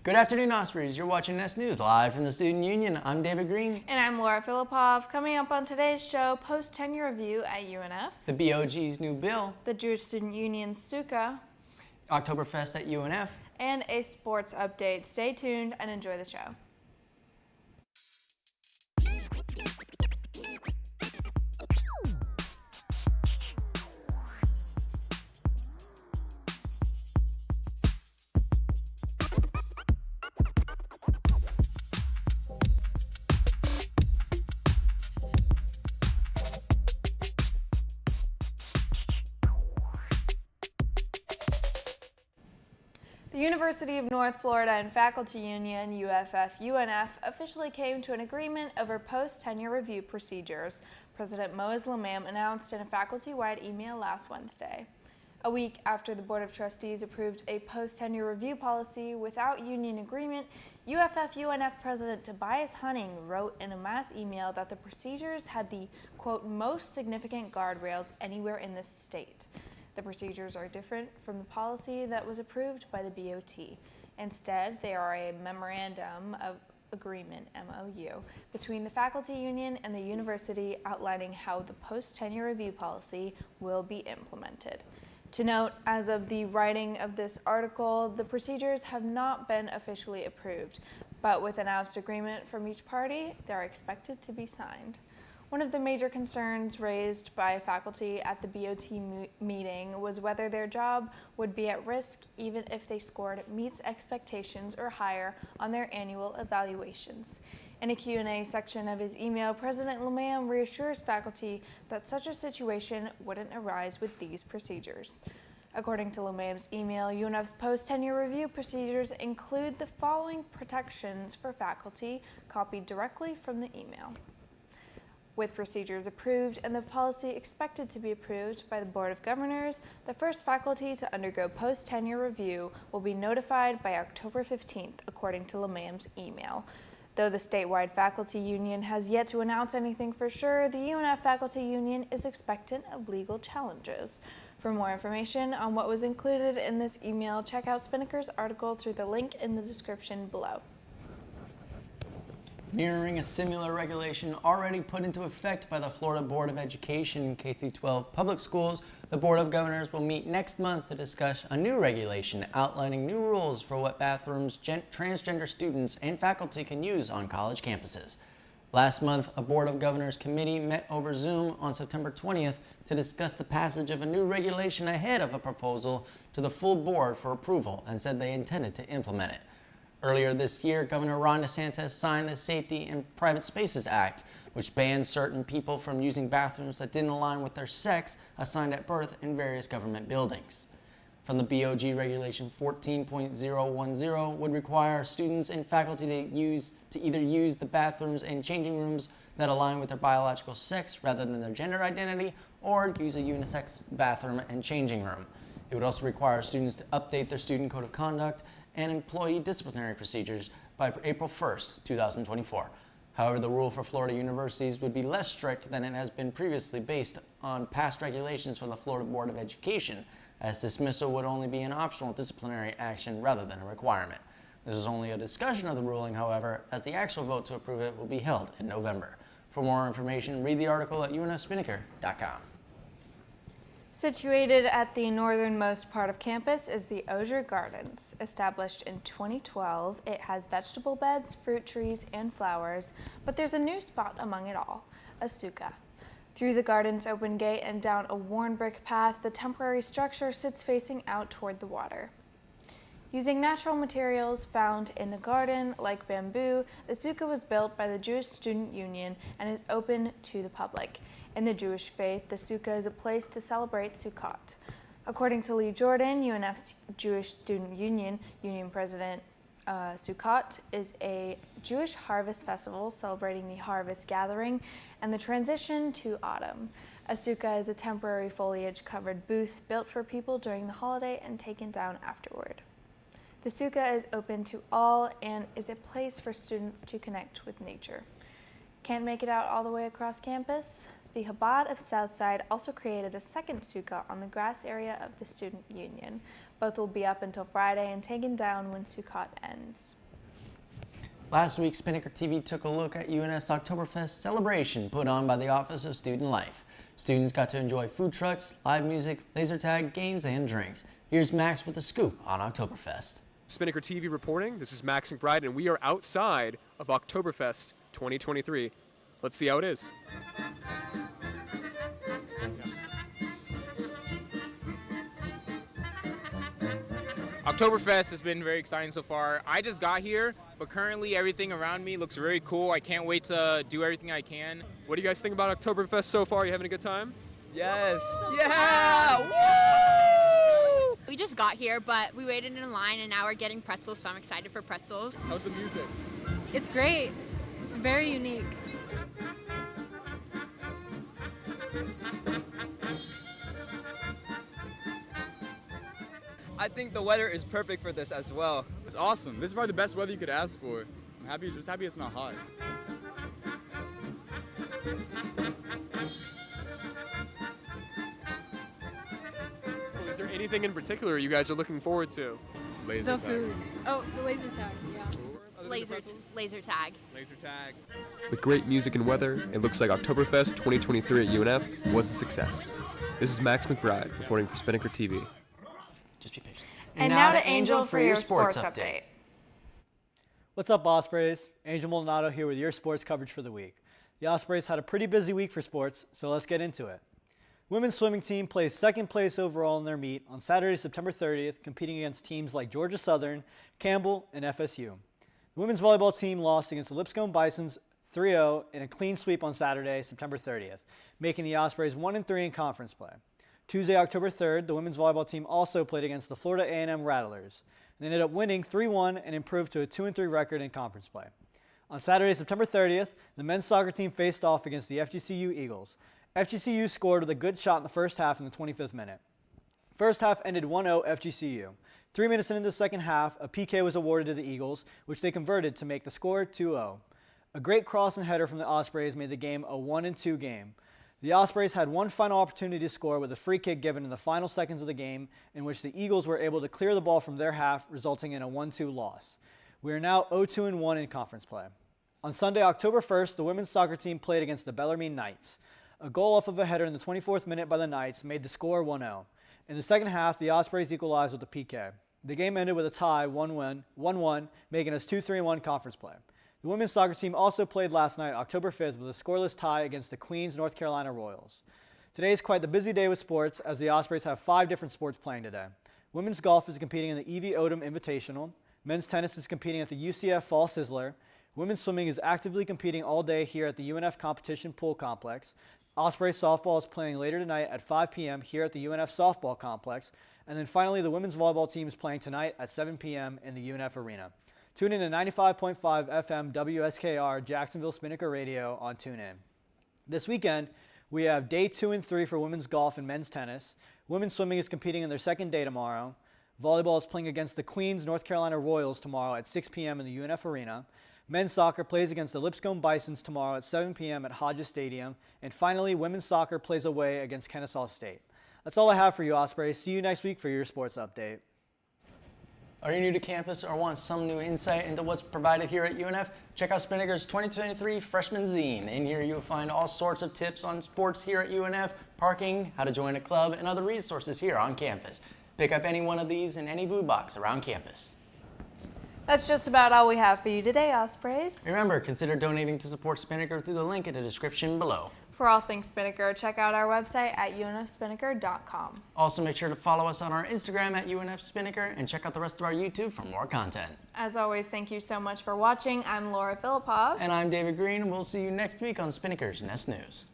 Good afternoon, Ospreys. You're watching Nest News live from the Student Union. I'm David Green. And I'm Laura Filipov. Coming up on today's show, post-tenure review at UNF, The BOG's new bill, the Jewish Student Union's Sukkah, Oktoberfest at UNF, and a sports update. Stay tuned and enjoy the show. The University of North Florida and Faculty Union, UFF-UNF, officially came to an agreement over post-tenure review procedures, President Moaz Lamam announced in a faculty-wide email last Wednesday. A week after the Board of Trustees approved a post-tenure review policy without union agreement, UFF-UNF President Tobias Hunting wrote in a mass email that the procedures had the, quote, most significant guardrails anywhere in the state. The procedures are different from the policy that was approved by the BOT. Instead, they are a Memorandum of Agreement, MOU, between the faculty union and the university outlining how the post-tenure review policy will be implemented. To note, as of the writing of this article, the procedures have not been officially approved, but with announced agreement from each party, they are expected to be signed. One of the major concerns raised by faculty at the BOT meeting was whether their job would be at risk even if they scored meets expectations or higher on their annual evaluations. In a Q&A section of his email, President Lamam reassures faculty that such a situation wouldn't arise with these procedures. According to Lamam's email, UNF's post-tenure review procedures include the following protections for faculty, copied directly from the email. With procedures approved and the policy expected to be approved by the Board of Governors, the first faculty to undergo post-tenure review will be notified by October 15th, according to Lamam's email. Though the statewide faculty union has yet to announce anything for sure, the UNF faculty union is expectant of legal challenges. For more information on what was included in this email, check out Spinnaker's article through the link in the description below. Mirroring a similar regulation already put into effect by the Florida Board of Education K-12 public schools, the Board of Governors will meet next month to discuss a new regulation outlining new rules for what bathrooms transgender students and faculty can use on college campuses. Last month, a Board of Governors committee met over Zoom on September 20th to discuss the passage of a new regulation ahead of a proposal to the full board for approval and said they intended to implement it. Earlier this year, Governor Ron DeSantis signed the Safety in Private Spaces Act, which bans certain people from using bathrooms that didn't align with their sex assigned at birth in various government buildings. From the BOG Regulation 14.010 would require students and faculty to either use the bathrooms and changing rooms that align with their biological sex rather than their gender identity, or use a unisex bathroom and changing room. It would also require students to update their student code of conduct and employee disciplinary procedures by April 1st, 2024. However, the rule for Florida universities would be less strict than it has been previously based on past regulations from the Florida Board of Education, as dismissal would only be an optional disciplinary action rather than a requirement. This is only a discussion of the ruling, however, as the actual vote to approve it will be held in November. For more information, read the article at unfspinnaker.com. Situated at the northernmost part of campus is the Osier Gardens. Established in 2012, it has vegetable beds, fruit trees, and flowers, but there's a new spot among it all, a sukkah. Through the garden's open gate and down a worn brick path, the temporary structure sits facing out toward the water. Using natural materials found in the garden, like bamboo, the sukkah was built by the Jewish Student Union and is open to the public. In the Jewish faith, the sukkah is a place to celebrate Sukkot. According to Lee Jordan, UNF's Jewish Student Union President, Sukkot is a Jewish harvest festival celebrating the harvest gathering and the transition to autumn. A sukkah is a temporary foliage-covered booth built for people during the holiday and taken down afterward. The sukkah is open to all and is a place for students to connect with nature. Can't make it out all the way across campus? The Chabad of Southside also created a second Sukkah on the grass area of the Student Union. Both will be up until Friday and taken down when Sukkot ends. Last week, Spinnaker TV took a look at UNS Oktoberfest celebration put on by the Office of Student Life. Students got to enjoy food trucks, live music, laser tag, games, and drinks. Here's Max with a scoop on Oktoberfest. Spinnaker TV reporting. This is Max McBride, and we are outside of Oktoberfest 2023. Let's see how it is. Oktoberfest has been very exciting so far. I just got here, but currently everything around me looks very cool. I can't wait to do everything I can. What do you guys think about Oktoberfest so far? You having a good time? Yes. Yeah. Woo! We just got here, but we waited in line and now we're getting pretzels, so I'm excited for pretzels. How's the music? It's great. It's very unique. I think the weather is perfect for this as well. It's awesome. This is probably the best weather you could ask for. I'm just happy it's not hot. Is there anything in particular you guys are looking forward to? Laser The tag. food. Oh, the laser tag, yeah. Laser tag. Laser tag. With great music and weather, it looks like Oktoberfest 2023 at UNF was a success. This is Max McBride reporting for Spinnaker TV. Just be patient. And now to Angel for your sports update. What's up, Ospreys? Angel Maldonado here with your sports coverage for the week. The Ospreys had a pretty busy week for sports, so let's get into it. Women's swimming team plays second place overall in their meet on Saturday, September 30th, competing against teams like Georgia Southern, Campbell, and FSU. The women's volleyball team lost against the Lipscomb Bisons 3-0 in a clean sweep on Saturday, September 30th, making the Ospreys 1-3 in conference play. Tuesday, October 3rd, the women's volleyball team also played against the Florida A&M Rattlers. They ended up winning 3-1 and improved to a 2-3 record in conference play. On Saturday, September 30th, the men's soccer team faced off against the FGCU Eagles. FGCU scored with a good shot in the first half in the 25th minute. First half ended 1-0 FGCU. 3 minutes into the second half, a PK was awarded to the Eagles, which they converted to make the score 2-0. A great cross and header from the Ospreys made the game a 1-2 game. The Ospreys had one final opportunity to score with a free kick given in the final seconds of the game, in which the Eagles were able to clear the ball from their half, resulting in a 1-2 loss. We are now 0-2-1 in conference play. On Sunday, October 1st, the women's soccer team played against the Bellarmine Knights. A goal off of a header in the 24th minute by the Knights made the score 1-0. In the second half, the Ospreys equalized with a PK. The game ended with a tie 1-1, making us 2-3-1 conference play. The women's soccer team also played last night, October 5th, with a scoreless tie against the Queens, North Carolina Royals. Today is quite the busy day with sports, as the Ospreys have 5 different sports playing today. Women's golf is competing in the Evie Odom Invitational. Men's tennis is competing at the UCF Fall Sizzler. Women's swimming is actively competing all day here at the UNF Competition Pool Complex. Osprey softball is playing later tonight at 5 p.m. here at the UNF Softball Complex. And then finally, the women's volleyball team is playing tonight at 7 p.m. in the UNF Arena. Tune in to 95.5 FM WSKR Jacksonville Spinnaker Radio on TuneIn. This weekend, we have day 2 and 3 for women's golf and men's tennis. Women's swimming is competing in their second day tomorrow. Volleyball is playing against the Queens, North Carolina Royals tomorrow at 6 p.m. in the UNF Arena. Men's soccer plays against the Lipscomb Bisons tomorrow at 7 p.m. at Hodges Stadium. And finally, women's soccer plays away against Kennesaw State. That's all I have for you, Ospreys. See you next week for your sports update. Are you new to campus or want some new insight into what's provided here at UNF? Check out Spinnaker's 2023 Freshman Zine. In here you'll find all sorts of tips on sports here at UNF, parking, how to join a club, and other resources here on campus. Pick up any one of these in any blue box around campus. That's just about all we have for you today, Ospreys. Remember, consider donating to support Spinnaker through the link in the description below. For all things Spinnaker, check out our website at unfspinnaker.com. Also, make sure to follow us on our Instagram at UNF Spinnaker and check out the rest of our YouTube for more content. As always, thank you so much for watching. I'm Laura Filipov. And I'm David Green, and we'll see you next week on Spinnaker's Nest News.